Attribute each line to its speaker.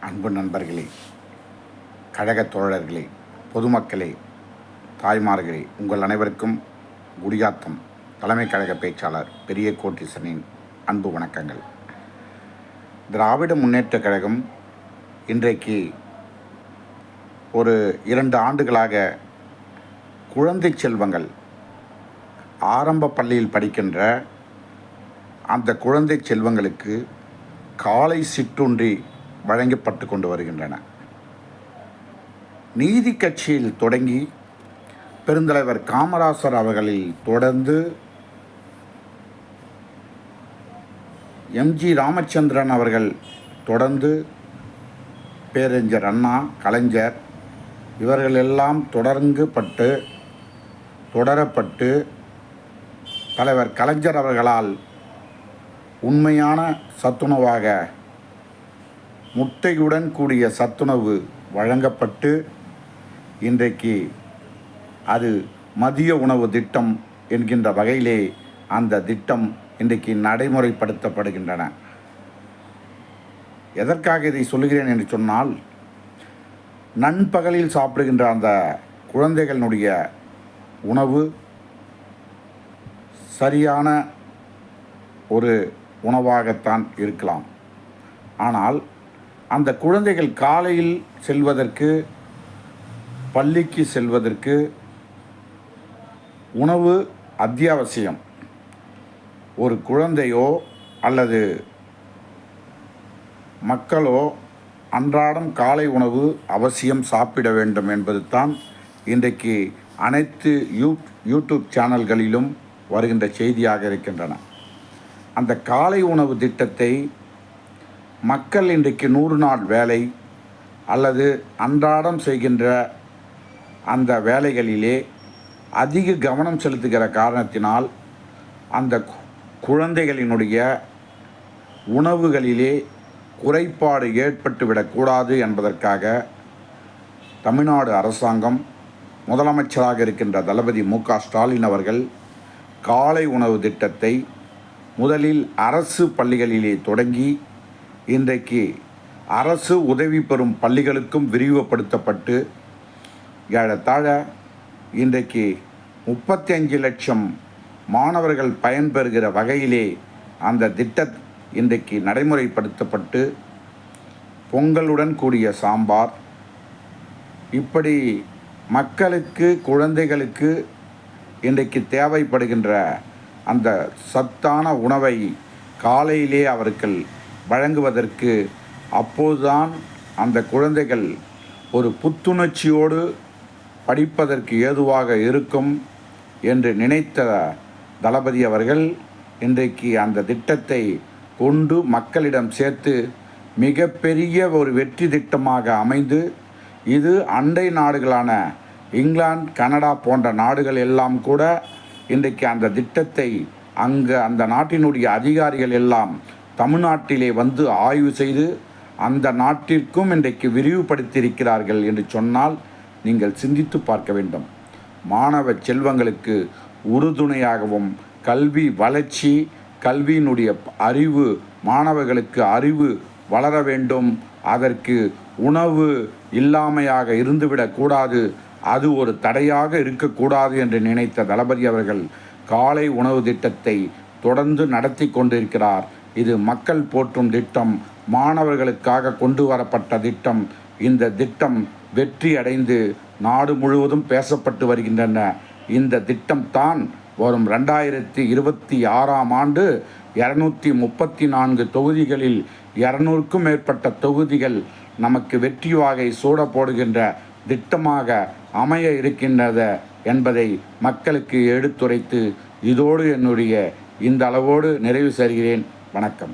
Speaker 1: அன்பு நண்பர்களே, கழகத் தோழர்களே, பொதுமக்களே, தாய்மார்களே, உங்கள் அனைவருக்கும் குடியாத்தம் தலைமை கழக பேச்சாளர் பெரிய கோட்டீசனின் அன்பு வணக்கங்கள். திராவிட முன்னேற்றக் கழகம் இன்றைக்கு ஒரு 2 ஆண்டுகளாக குழந்தை செல்வங்கள் ஆரம்ப பள்ளியில் படிக்கின்ற அந்த குழந்தை செல்வங்களுக்கு காலை சிற்றுண்டி வழங்கப்பட்டு கொண்டு வருகின்றன. நீதி கட்சியில் தொடங்கி பெருந்தலைவர் காமராசர் அவர்களில் தொடர்ந்து எம்ஜி ராமச்சந்திரன் அவர்கள் தொடர்ந்து பேரறிஞர் அண்ணா, கலைஞர் இவர்களெல்லாம் தொடரப்பட்டு தலைவர் கலைஞர் அவர்களால் உண்மையான சத்துணவாக முட்டையுடன் கூடிய சத்துணவு வழங்கப்பட்டு இன்றைக்கு அது மதிய உணவு திட்டம் என்கின்ற வகையிலே அந்த திட்டம் இன்றைக்கு நடைமுறைப்படுத்தப்படுகின்றன. எதற்காக இதை சொல்கிறேன் என்று சொன்னால், நண்பகலில் சாப்பிடுகின்ற அந்த குழந்தைகளுடைய உணவு சரியான ஒரு உணவாகத்தான் இருக்கலாம். ஆனால் அந்த குழந்தைகள் காலையில் செல்வதற்கு, பள்ளிக்கு செல்வதற்கு உணவு அத்தியாவசியம். ஒரு குழந்தையோ அல்லது மக்களோ அன்றாடம் காலை உணவு அவசியம் சாப்பிட வேண்டும் என்பது தான் இன்றைக்கு அனைத்து யூடியூப் சேனல்களிலும் வருகின்ற செய்தியாக இருக்கின்றன. அந்த காலை உணவு திட்டத்தை மக்கள் இன்றைக்கு 100 நாள் வேலை அல்லது அன்றாடம் செய்கின்ற அந்த வேலைகளிலே அதிக கவனம் செலுத்துகிற காரணத்தினால் அந்த குழந்தைகளினுடைய உணவுகளிலே குறைபாடு ஏற்பட்டுவிடக்கூடாது என்பதற்காக தமிழ்நாடு அரசாங்கம், முதலமைச்சராக இருக்கின்ற தளபதி மு.க.ஸ்டாலின் அவர்கள் காலை உணவு திட்டத்தை முதலில் அரசு பள்ளிகளிலே தொடங்கி இன்றைக்கு அரசு உதவி பெறும் பள்ளிகளுக்கும் விரிவுபடுத்தப்பட்டு ஏறத்தாழ இன்றைக்கு 35 லட்சம் மாணவர்கள் பயன்பெறுகிற வகையிலே அந்த திட்டம் இன்றைக்கு நடைமுறைப்படுத்தப்பட்டு பொங்கலுடன் கூடிய சாம்பார், இப்படி மக்களுக்கு, குழந்தைகளுக்கு இன்றைக்கு தேவைப்படுகின்ற அந்த சத்தான உணவை காலையிலே அவர்கள் வழங்குவதற்கு அப்போதுதான் அந்த குழந்தைகள் ஒரு புத்துணர்ச்சியோடு படிப்பதற்கு ஏதுவாக இருக்கும் என்று நினைத்த தளபதி அவர்கள் இன்றைக்கு அந்த திட்டத்தை கொண்டு மக்களிடம் சேர்த்து மிகப்பெரிய ஒரு வெற்றி திட்டமாக அமைந்து, இது அண்டை நாடுகளான இங்கிலாந்து, கனடா போன்ற நாடுகள் எல்லாம் கூட இன்றைக்கு அந்த திட்டத்தை அந்த நாட்டினுடைய அதிகாரிகள் எல்லாம் தமிழ்நாட்டிலே வந்து ஆய்வு செய்து அந்த நாட்டிற்கும் இன்றைக்கு விரிவுபடுத்தியிருக்கிறார்கள் என்று சொன்னால் நீங்கள் சிந்தித்து பார்க்க வேண்டும். மாணவ செல்வங்களுக்கு உறுதுணையாகவும் கல்வி வளர்ச்சி, கல்வியினுடைய அறிவு, மாணவர்களுக்கு அறிவு வளர வேண்டும், அதற்கு உணவு இல்லாமையாக இருந்துவிடக்கூடாது, அது ஒரு தடையாக இருக்கக்கூடாது என்று நினைத்த தளபதி அவர்கள் காலை உணவு திட்டத்தை தொடர்ந்து நடத்தி கொண்டிருக்கிறார். இது மக்கள் போற்றும் திட்டம், மாணவர்களுக்காக கொண்டு வரப்பட்ட திட்டம். இந்த திட்டம் வெற்றி அடைந்து நாடு முழுவதும் பேசப்பட்டு வருகின்றன. இந்த திட்டம் தான் வரும் 2026ஆம் ஆண்டு 234 தொகுதிகளில் 200க்கும் மேற்பட்ட தொகுதிகள் நமக்கு வெற்றி வாகை சூட போடுகின்ற திட்டமாக அமைய இருக்கின்றது என்பதை மக்களுக்கு எடுத்துரைத்து இதோடு என்னுடைய இந்த அளவோடு நிறைவு செய்கிறேன். வணக்கம்.